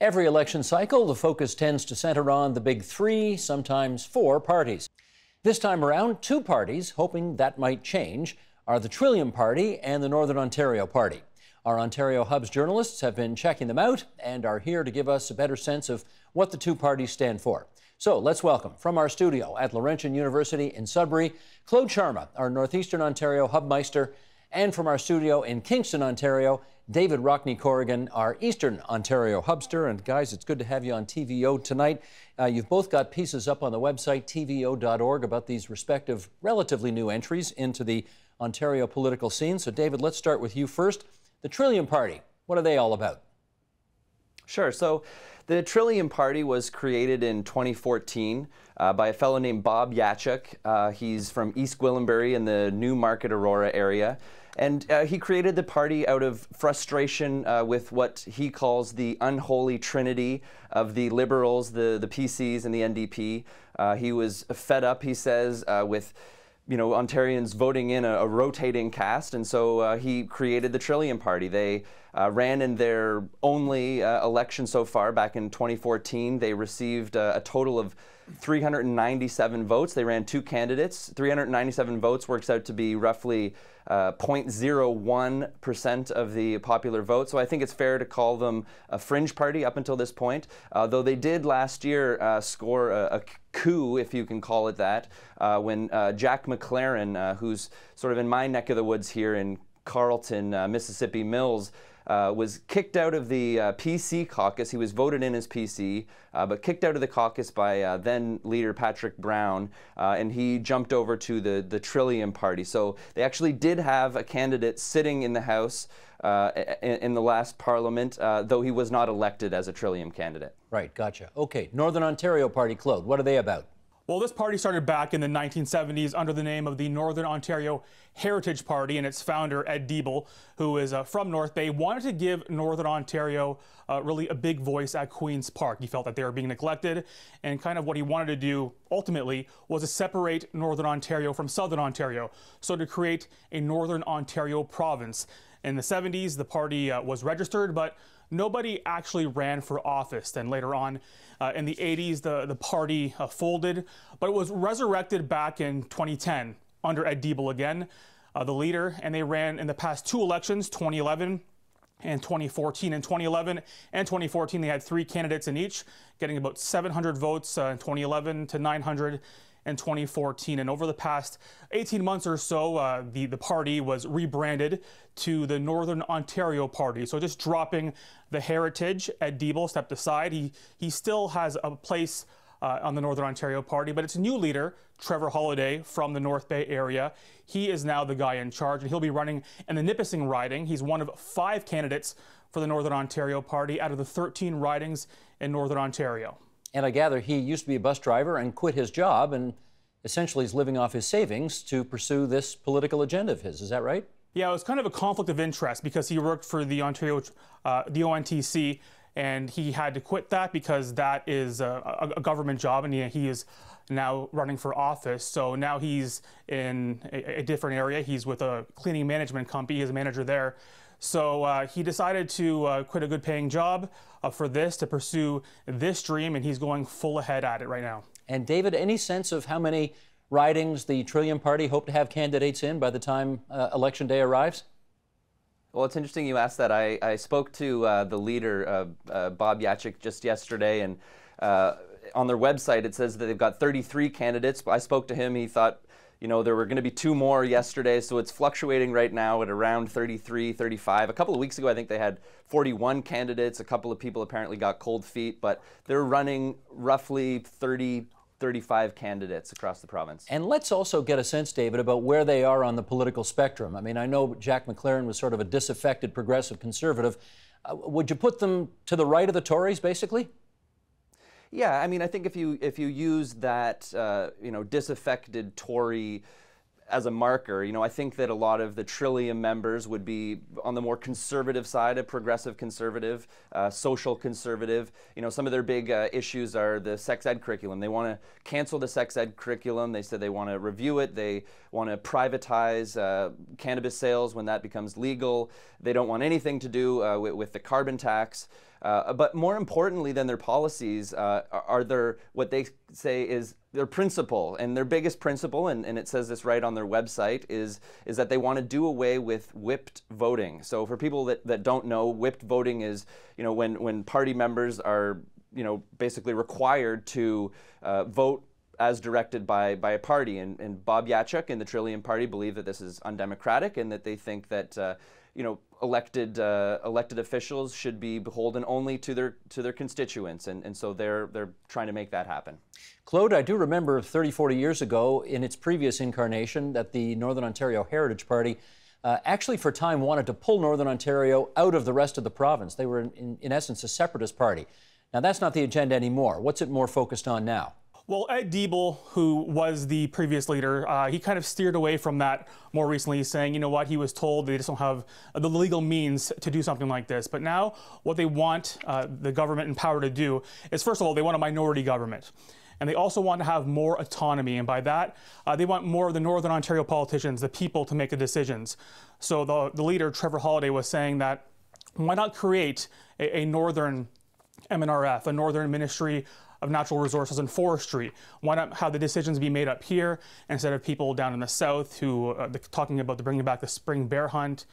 Every election cycle, the focus tends to center on the big three, sometimes four parties. This time around, two parties, hoping that might change, are the Trillium Party and the Northern Ontario Party. Our Ontario Hub's journalists have been checking them out and are here to give us a better sense of what the two parties stand for. So let's welcome from our studio at Laurentian University in Sudbury, Claude Sharma, our Northeastern Ontario Hubmeister, and from our studio in Kingston, Ontario, David Rockne Corrigan, our Eastern Ontario Hubster. And guys, it's good to have you on TVO tonight. You've both got pieces up on the website, tvo.org, about these respective relatively new entries into the Ontario political scene. So David, let's start with you first. The Trillium Party, what are they all about? Sure. So the Trillium Party was created in 2014 by a fellow named Bob Yachuk. He's from East Gwillimbury in the Newmarket, Aurora area. And he created the party out of frustration with what he calls the unholy trinity of the Liberals, the PCs, and the NDP. He was fed up, he says, with Ontarians voting in a rotating cast, and so he created the Trillium Party. They ran in their only election so far back in 2014. They received a total of 397 votes. They ran two candidates. 397 votes works out to be roughly 0.01% of the popular vote. So I think it's fair to call them a fringe party up until this point, though they did last year score a coup, if you can call it that, when Jack McLaren, who's sort of in my neck of the woods here in Carleton, Mississippi Mills, was kicked out of the PC caucus. He was voted in as PC, but kicked out of the caucus by then leader Patrick Brown, and he jumped over to the Trillium Party. So they actually did have a candidate sitting in the House in the last Parliament, though he was not elected as a Trillium candidate. Right, gotcha. Okay, Northern Ontario Party, Claude, what are they about? Well, this party started back in the 1970s under the name of the Northern Ontario Heritage Party, and its founder, Ed Diebel, who is from North Bay, wanted to give Northern Ontario really a big voice at Queen's Park. He felt that they were being neglected, and kind of what he wanted to do ultimately was to separate Northern Ontario from Southern Ontario, so to create a Northern Ontario province. In the 70s, the party was registered, but nobody actually ran for office. Then later on in the 80s, the party folded, but it was resurrected back in 2010 under Ed Diebel again, the leader, and they ran in the past two elections, 2011 and 2014. In 2011 and 2014, they had three candidates in each, getting about 700 votes in 2011 to 900 in 2014. And over the past 18 months or so, the party was rebranded to the Northern Ontario Party. So just dropping the heritage, Ed Diebel stepped aside. He still has a place on the Northern Ontario Party, but its new leader, Trevor Holiday from the North Bay area, he is now the guy in charge, and he'll be running in the Nipissing riding. He's one of 5 candidates for the Northern Ontario Party out of the 13 ridings in Northern Ontario. And I gather he used to be a bus driver and quit his job and essentially is living off his savings to pursue this political agenda of his. Is that right? Yeah, it was kind of a conflict of interest because he worked for the Ontario, the ONTC, and he had to quit that because that is a government job, and he is now running for office. So now he's in a different area. He's with a cleaning management company. He's a manager there. So he decided to quit a good-paying job for this to pursue this dream, and he's going full ahead at it right now. And David, any sense of how many ridings the Trillium Party hope to have candidates in by the time Election Day arrives? Well, it's interesting you asked that. I spoke to the leader, Bob Yachuk, just yesterday, and on their website it says that they've got 33 candidates. I spoke to him. He thought there were going to be 2 more yesterday, so it's fluctuating right now at around 33, 35. A couple of weeks ago, I think they had 41 candidates. A couple of people apparently got cold feet, but they're running roughly 35 candidates across the province. And let's also get a sense, David, about where they are on the political spectrum. I mean, I know Jack McLaren was sort of a disaffected progressive conservative. Would you put them to the right of the Tories, basically? Yeah, I mean, I think if you use that disaffected Tory as a marker, I think that a lot of the Trillium members would be on the more conservative side of progressive conservative, social conservative. Some of their big issues are the sex ed curriculum. They want to cancel the sex ed curriculum. They said they want to review it. They want to privatize cannabis sales when that becomes legal. They don't want anything to do with the carbon tax. But more importantly than their policies are their, what they say is their principle. And their biggest principle, and it says this right on their website, is that they want to do away with whipped voting. So for people that don't know, whipped voting is, when party members are, basically required to vote as directed by a party. And Bob Yachuk and the Trillium Party believe that this is undemocratic, and that they think that elected officials should be beholden only to their constituents, and so they're trying to make that happen. Claude, I do remember 30, 40 years ago in its previous incarnation that the Northern Ontario Heritage Party actually for a time wanted to pull Northern Ontario out of the rest of the province. They were in essence a separatist party. Now that's not the agenda anymore. What's it more focused on now? Well, Ed Diebel, who was the previous leader, he kind of steered away from that more recently, saying, you know what, he was told they just don't have the legal means to do something like this. But now what they want the government in power to do is, first of all, they want a minority government. And they also want to have more autonomy. And by that, they want more of the Northern Ontario politicians, the people, to make the decisions. So the leader, Trevor Holiday, was saying that why not create a Northern MNRF, a Northern Ministry of Natural Resources and Forestry? Why not have the decisions be made up here instead of people down in the south who talking about bringing back the spring bear hunt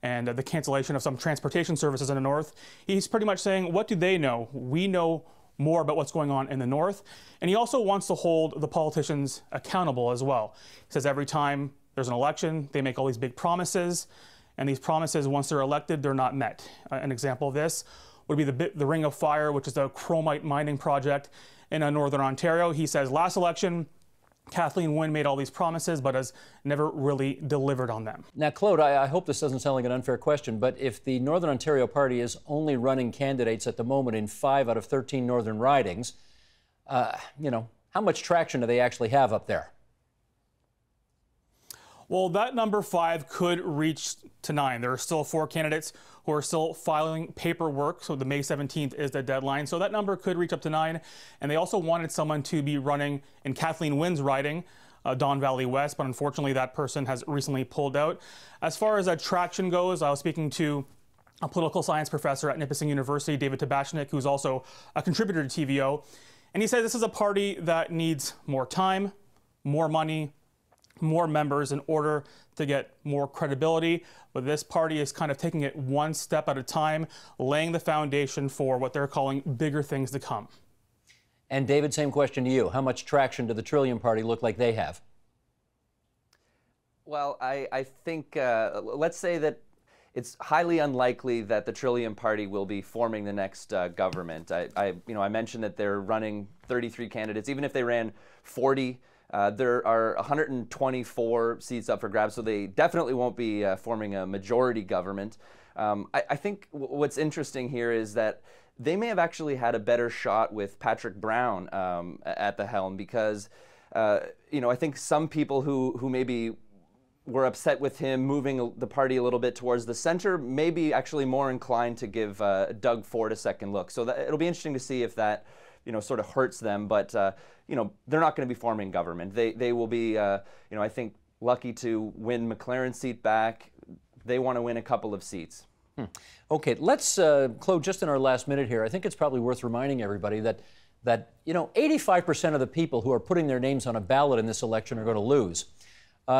and the cancellation of some transportation services in the north? He's pretty much saying, what do they know? We know more about what's going on in the north. And he also wants to hold the politicians accountable as well. He says every time there's an election, they make all these big promises, and these promises, once they're elected, they're not met. An example of this would be the Ring of Fire, which is a chromite mining project in Northern Ontario. He says last election, Kathleen Wynne made all these promises, but has never really delivered on them. Now, Claude, I hope this doesn't sound like an unfair question, but if the Northern Ontario Party is only running candidates at the moment in 5 out of 13 northern ridings, how much traction do they actually have up there? Well, that number 5 could reach to 9. There are still 4 candidates who are still filing paperwork, so the May 17th is the deadline. So that number could reach up to 9. And they also wanted someone to be running in Kathleen Wynne's riding, Don Valley West, but unfortunately that person has recently pulled out. As far as traction goes, I was speaking to a political science professor at Nipissing University, David Tabashnik, who's also a contributor to TVO. And he says this is a party that needs more time, more money, more members in order to get more credibility. But this party is kind of taking it one step at a time, laying the foundation for what they're calling bigger things to come. And David, same question to you. How much traction do the Trillium Party look like they have? Well, I think, let's say that it's highly unlikely that the Trillium Party will be forming the next government. I mentioned that they're running 33 candidates. Even if they ran 40, there are 124 seats up for grabs, so they definitely won't be forming a majority government. I think what's interesting here is that they may have actually had a better shot with Patrick Brown at the helm, because I think some people who maybe were upset with him moving the party a little bit towards the center may be actually more inclined to give Doug Ford a second look. So it'll be interesting to see if that sort of hurts them, but they're not going to be forming government. They will be, I think, lucky to win McLaren's seat back. They want to win a couple of seats. Okay, let's, Claude, just in our last minute here, I think it's probably worth reminding everybody that 85% of the people who are putting their names on a ballot in this election are going to lose.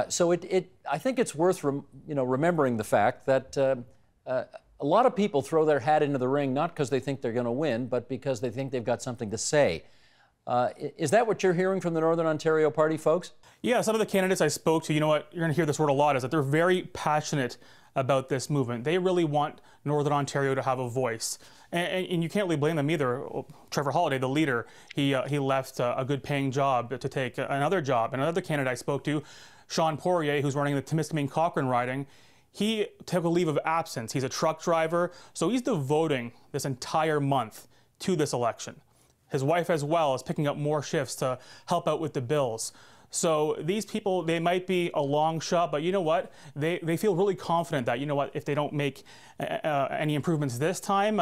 So I think it's worth remembering the fact that a lot of people throw their hat into the ring not because they think they're going to win, but because they think they've got something to say. Is that what you're hearing from the Northern Ontario Party folks? Yeah, some of the candidates I spoke to, you know what, you're going to hear this word a lot, is that they're very passionate about this movement. They really want Northern Ontario to have a voice. And you can't really blame them either. Trevor Holiday, the leader, he left a good paying job to take another job. And another candidate I spoke to, Sean Poirier, who's running the Temiskaming-Cochrane riding, he took a leave of absence. He's a truck driver, so he's devoting this entire month to this election. His wife as well is picking up more shifts to help out with the bills. So these people, they might be a long shot, but you know what? They feel really confident that, you know what, if they don't make any improvements this time,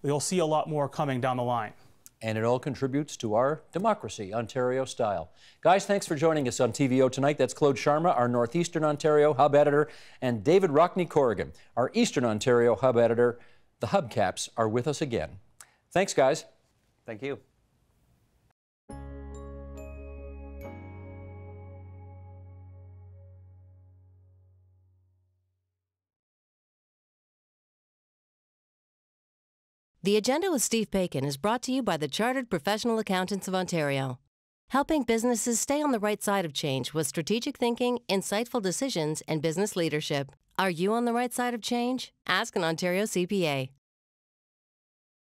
they'll see a lot more coming down the line. And it all contributes to our democracy, Ontario style. Guys, thanks for joining us on TVO tonight. That's Claude Sharma, our Northeastern Ontario Hub Editor, and David Rockne Corrigan, our Eastern Ontario Hub Editor. The Hubcaps are with us again Thanks, guys. Thank you. The Agenda with Steve Bacon is brought to you by the Chartered Professional Accountants of Ontario, helping businesses stay on the right side of change with strategic thinking, insightful decisions, and business leadership. Are you on the right side of change? Ask an Ontario CPA.